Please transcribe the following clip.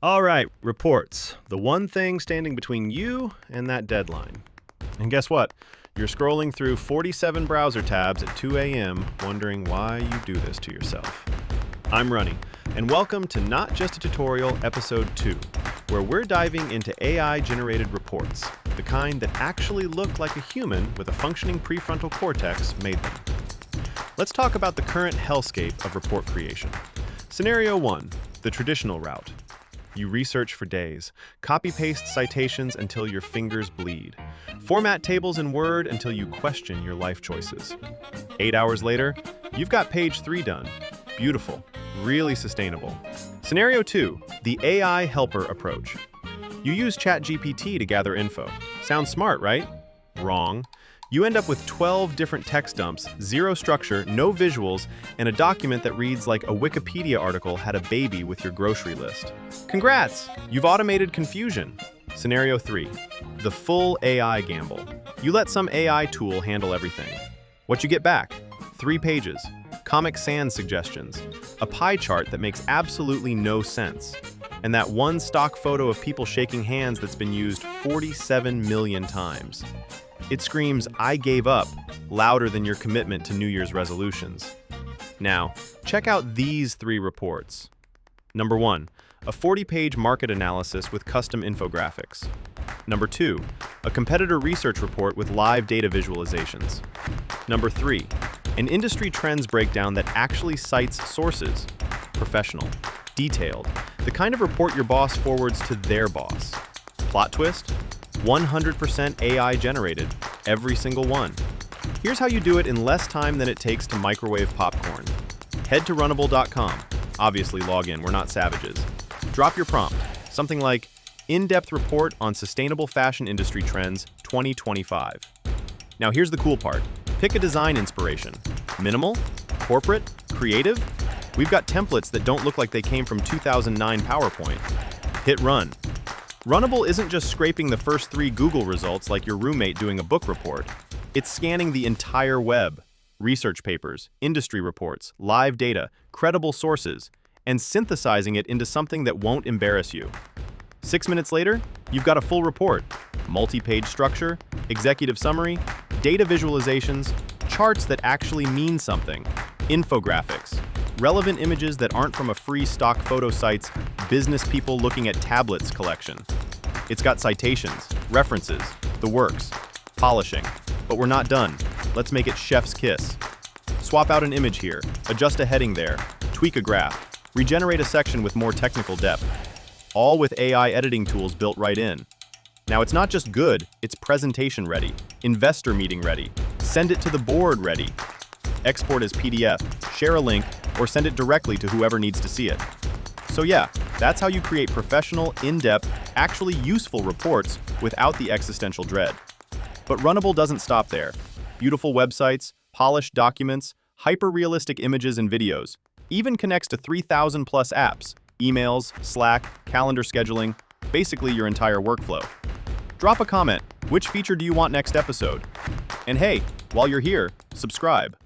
All right, reports. The one thing standing between you and that deadline. And guess what? You're scrolling through 47 browser tabs at 2 a.m. wondering why you do this to yourself. I'm Runny, and welcome to Not Just a Tutorial Episode 2, where we're diving into AI-generated reports, the kind that actually look like a human with a functioning prefrontal cortex made them. Let's talk about the current hellscape of report creation. Scenario 1, the traditional route. You research for days, copy-paste citations until your fingers bleed, format tables in Word until you question your life choices. 8 hours later, you've got page 3 done. Beautiful, really sustainable. Scenario 2, the AI helper approach. You use ChatGPT to gather info. Sounds smart, right? Wrong. You end up with 12 different text dumps, zero structure, no visuals, and a document that reads like a Wikipedia article had a baby with your grocery list. Congrats! You've automated confusion. Scenario 3, the full AI gamble. You let some AI tool handle everything. What you get back? 3 pages, Comic Sans suggestions, a pie chart that makes absolutely no sense, and that one stock photo of people shaking hands that's been used 47 million times. It screams, "I gave up," louder than your commitment to New Year's resolutions. Now, check out these 3 reports. Number 1, a 40-page market analysis with custom infographics. Number 2, a competitor research report with live data visualizations. Number 3, an industry trends breakdown that actually cites sources. Professional, detailed, the kind of report your boss forwards to their boss. Plot twist? 100% AI generated, every single one. Here's how you do it in less time than it takes to microwave popcorn. Head to Runable.com. Obviously log in, we're not savages. Drop your prompt, something like, in-depth report on sustainable fashion industry trends 2025. Now here's the cool part. Pick a design inspiration. Minimal? Corporate? Creative? We've got templates that don't look like they came from 2009 PowerPoint. Hit run. Runable isn't just scraping the first 3 Google results like your roommate doing a book report. It's scanning the entire web, research papers, industry reports, live data, credible sources, and synthesizing it into something that won't embarrass you. 6 minutes later, you've got a full report. Multi-page structure, executive summary, data visualizations, charts that actually mean something, infographics, relevant images that aren't from a free stock photo site's business people looking at tablets collection. It's got citations, references, the works, polishing. But we're not done. Let's make it chef's kiss. Swap out an image here, adjust a heading there, tweak a graph, regenerate a section with more technical depth. All with AI editing tools built right in. Now it's not just good, it's presentation ready, investor meeting ready, send it to the board ready. Export as PDF, share a link, or send it directly to whoever needs to see it. So yeah, that's how you create professional, in-depth, actually useful reports without the existential dread. But Runable doesn't stop there. Beautiful websites, polished documents, hyper-realistic images and videos, even connects to 3,000 plus apps, emails, Slack, calendar scheduling, basically your entire workflow. Drop a comment, which feature do you want next episode? And hey, while you're here, subscribe.